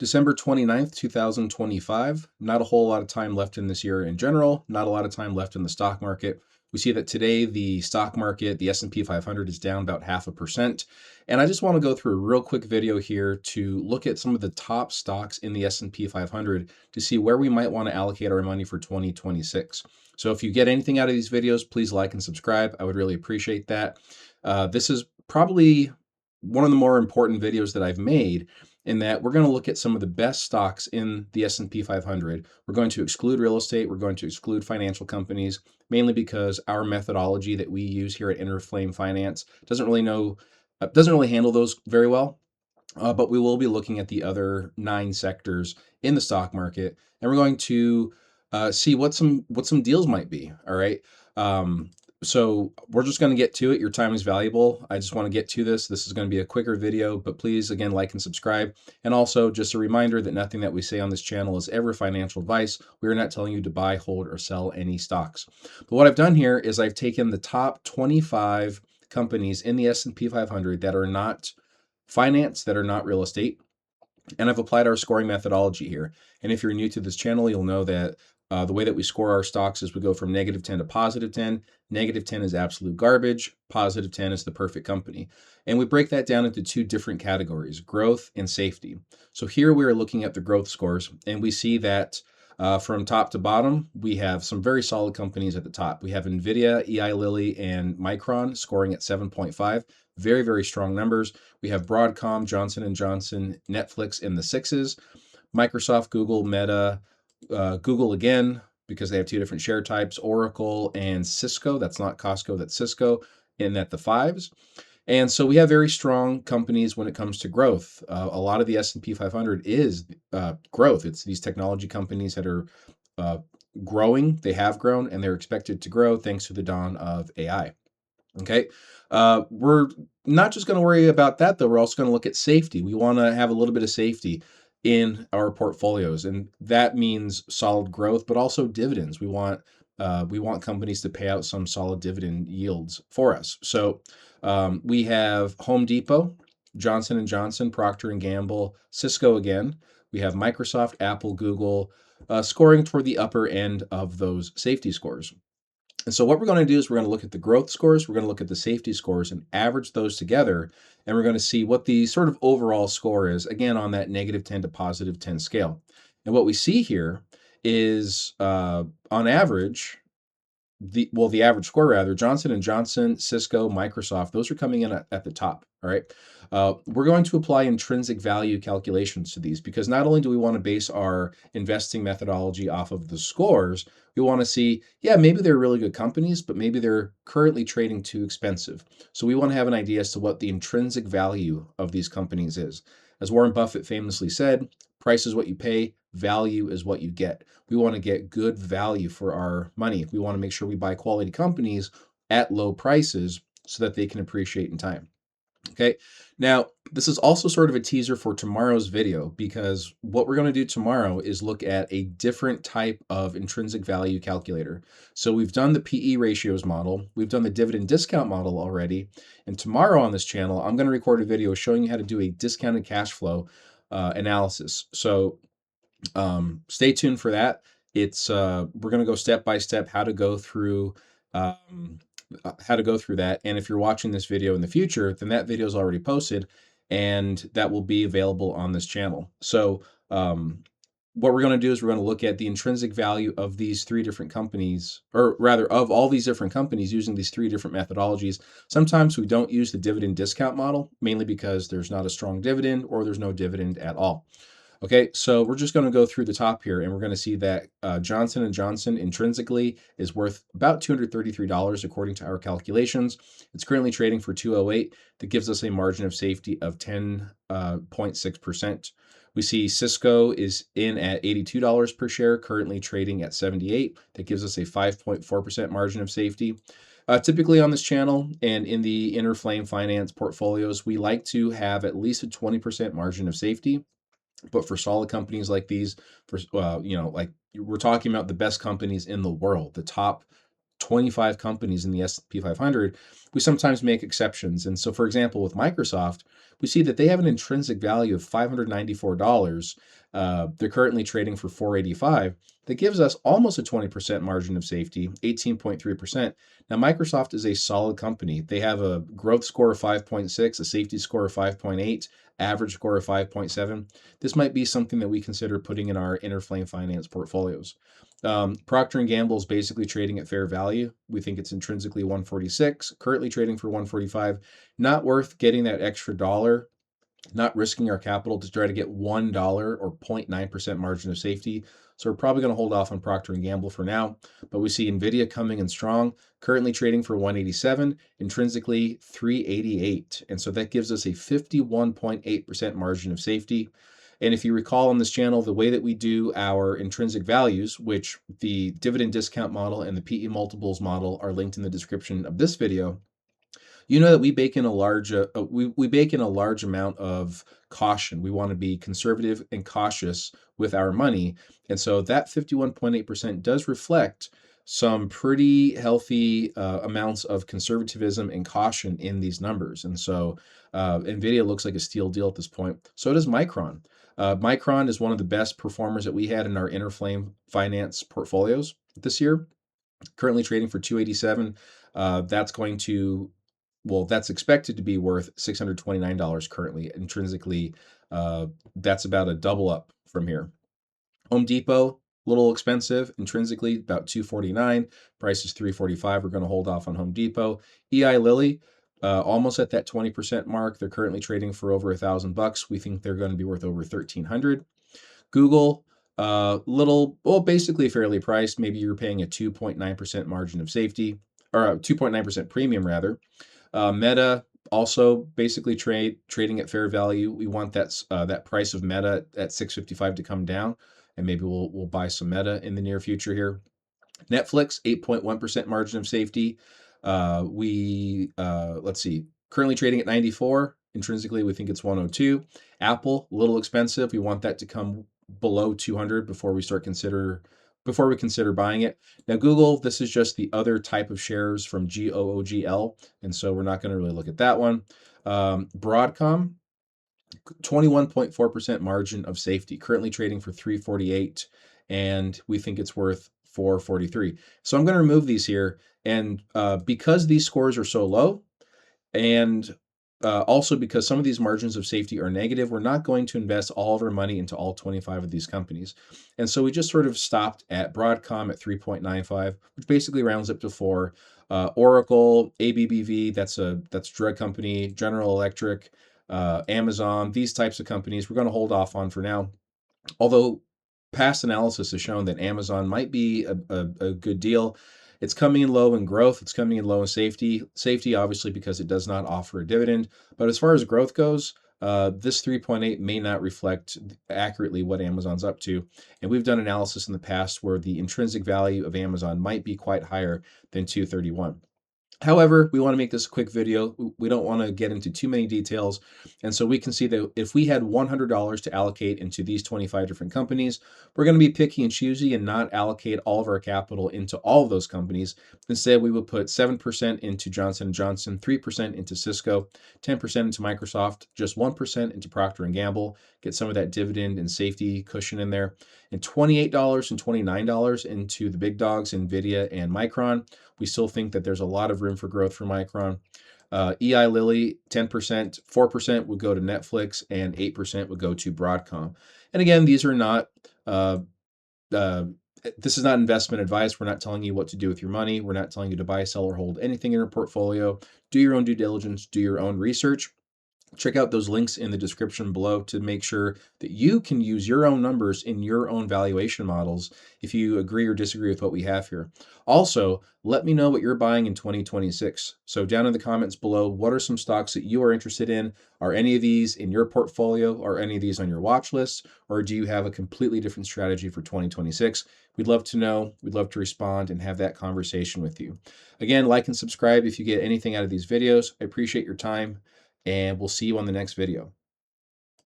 December 29th, 2025. Not a whole lot of time left in this year in general, not a lot of time left in the stock market. We see that today the stock market, the S&P 500 is down about 0.5%. And I just want to go through a real quick video here to look at some of the top stocks in the S&P 500 to see where we might want to allocate our money for 2026. So if you get anything out of these videos, please like and subscribe. I would really appreciate that. This is probably one of the more important videos that I've made, in that we're going to look at some of the best stocks in the S&P 500. We're going to exclude real estate. We're going to exclude financial companies, mainly because our methodology that we use here at Inner Flame Finance doesn't really handle those very well. But we will be looking at the other 9 sectors in the stock market, and we're going to see what some deals might be. All right. So we're just going to get to it. Your time is valuable. I just want to get to this. This is going to be a quicker video, but please, again, like and subscribe. And also just a reminder that nothing that we say on this channel is ever financial advice. We are not telling you to buy, hold, or sell any stocks. But what I've done here is I've taken the top 25 companies in the S&P 500 that are not finance, that are not real estate, and I've applied our scoring methodology here. And if you're new to this channel, you'll know that the way that we score our stocks is we go from -10 to +10. -10 is absolute garbage. +10 is the perfect company. And we break that down into 2 different categories, growth and safety. So here we are looking at the growth scores, and we see that from top to bottom, we have some very solid companies at the top. We have NVIDIA, Eli Lilly, and Micron scoring at 7.5. Very, very strong numbers. We have Broadcom, Johnson & Johnson, Netflix in the 6s. Microsoft, Google, Meta, Google again, because they have 2 different share types, Oracle and Cisco. That's not Costco, that's Cisco, in at the 5s. And so we have very strong companies when it comes to growth. A lot of the S&P 500 is growth. It's these technology companies that are growing. They have grown, and they're expected to grow thanks to the dawn of AI. Okay. We're not just going to worry about that, though. We're also going to look at safety. We want to have a little bit of safety in our portfolios, and that means solid growth, but also dividends. We want companies to pay out some solid dividend yields for us. So we have Home Depot, Johnson & Johnson, Procter & Gamble, Cisco again. We have Microsoft, Apple, Google, scoring toward the upper end of those safety scores. And so what we're going to do is we're going to look at the growth scores, we're going to look at the safety scores and average those together, and we're going to see what the sort of overall score is, again, on that -10 to +10 scale. And what we see here is, on average, the average score rather, Johnson & Johnson, Cisco, Microsoft, those are coming in at the top, all right? We're going to apply intrinsic value calculations to these, because not only do we want to base our investing methodology off of the scores, we want to see, yeah, maybe they're really good companies, but maybe they're currently trading too expensive. So we want to have an idea as to what the intrinsic value of these companies is. As Warren Buffett famously said, price is what you pay, value is what you get. We want to get good value for our money. We want to make sure we buy quality companies at low prices so that they can appreciate in time. Okay, now this is also sort of a teaser for tomorrow's video, because what we're going to do tomorrow is look at a different type of intrinsic value calculator. So we've done the PE ratios model, we've done the dividend discount model already, and tomorrow on this channel, I'm going to record a video showing you how to do a discounted cash flow analysis. So stay tuned for that. It's we're going to go step by step how to go through that. And if you're watching this video in the future, then that video is already posted, and that will be available on this channel. So what we're going to do is we're going to look at the intrinsic value of these 3 different companies, or rather of all these different companies, using these 3 different methodologies. Sometimes we don't use the dividend discount model, mainly because there's not a strong dividend or there's no dividend at all. Okay, so we're just going to go through the top here, and we're going to see that Johnson & Johnson intrinsically is worth about $233 according to our calculations. It's currently trading for $208. That gives us a margin of safety of 10.6%. We see Cisco is in at $82 per share, currently trading at $78. That gives us a 5.4% margin of safety. Typically on this channel and in the Inner Flame Finance portfolios, we like to have at least a 20% margin of safety. But for solid companies like these, for like we're talking about the best companies in the world, the top 25 companies in the S&P 500, we sometimes make exceptions. And so, for example, with Microsoft, we see that they have an intrinsic value of $594. They're currently trading for $485. That gives us almost a 20% margin of safety, 18.3%. Now, Microsoft is a solid company. They have a growth score of 5.6, a safety score of 5.8, average score of 5.7. This might be something that we consider putting in our inner flame finance portfolios. Procter & Gamble is basically trading at fair value. We think it's intrinsically 146, currently trading for 145. Not worth getting that extra dollar, not risking our capital to try to get $1 or 0.9% margin of safety. So we're probably going to hold off on Procter & Gamble for now, but we see Nvidia coming in strong, currently trading for 187, intrinsically 388. And so that gives us a 51.8% margin of safety. And if you recall on this channel, the way that we do our intrinsic values, which the dividend discount model and the PE multiples model are linked in the description of this video, you know that we bake in a large we bake in a large amount of caution. We want to be conservative and cautious with our money. And so that 51.8% does reflect some pretty healthy amounts of conservatism and caution in these numbers. And so Nvidia looks like a steal deal at this point. So does Micron. Micron is one of the best performers that we had in our inner flame finance portfolios this year, currently trading for 287. That's expected to be worth $629 currently. Intrinsically, that's about a double up from here. Home Depot, a little expensive. Intrinsically, about $249. Price is $345. We're going to hold off on Home Depot. Eli Lilly, almost at that 20% mark. They're currently trading for over $1,000. We think they're going to be worth over $1,300. Google, basically fairly priced. Maybe you're paying a 2.9% margin of safety, or a 2.9% premium rather. Meta also basically trading at fair value. We want that price of Meta at $655 to come down, and maybe we'll buy some Meta in the near future here. Netflix, 8.1% margin of safety. Let's see, currently trading at 94. Intrinsically, we think it's 102. Apple, a little expensive. We want that to come below 200 before we consider buying it. Now, Google, this is just the other type of shares from GOOGL, and so we're not going to really look at that one. Broadcom, 21.4% margin of safety, currently trading for 348, and we think it's worth 443. So I'm going to remove these here, and because these scores are so low, and also because some of these margins of safety are negative, we're not going to invest all of our money into all 25 of these companies. And so we just sort of stopped at Broadcom at 3.95, which basically rounds up to 4. Oracle, ABBV, that's drug company, General Electric, Amazon, these types of companies we're going to hold off on for now. Although past analysis has shown that Amazon might be a good deal. It's coming in low in growth. It's coming in low in safety. Safety, obviously, because it does not offer a dividend. But as far as growth goes, this 3.8 may not reflect accurately what Amazon's up to. And we've done analysis in the past where the intrinsic value of Amazon might be quite higher than 231. However, we want to make this a quick video. We don't want to get into too many details. And so we can see that if we had $100 to allocate into these 25 different companies, we're going to be picky and choosy and not allocate all of our capital into all of those companies. Instead, we would put 7% into Johnson & Johnson, 3% into Cisco, 10% into Microsoft, just 1% into Procter & Gamble, get some of that dividend and safety cushion in there, and $28 and $29 into the big dogs, Nvidia and Micron. We still think that there's a lot of room for growth for Micron. Eli Lilly, 10%, 4% would go to Netflix, and 8% would go to Broadcom. And again, these are not, this is not investment advice. We're not telling you what to do with your money. We're not telling you to buy, sell, or hold anything in your portfolio. Do your own due diligence, do your own research. Check out those links in the description below to make sure that you can use your own numbers in your own valuation models if you agree or disagree with what we have here. Also, let me know what you're buying in 2026. So down in the comments below, what are some stocks that you are interested in? Are any of these in your portfolio? Are any of these on your watch list? Or do you have a completely different strategy for 2026? We'd love to know. We'd love to respond and have that conversation with you. Again, like and subscribe if you get anything out of these videos. I appreciate your time, and we'll see you on the next video.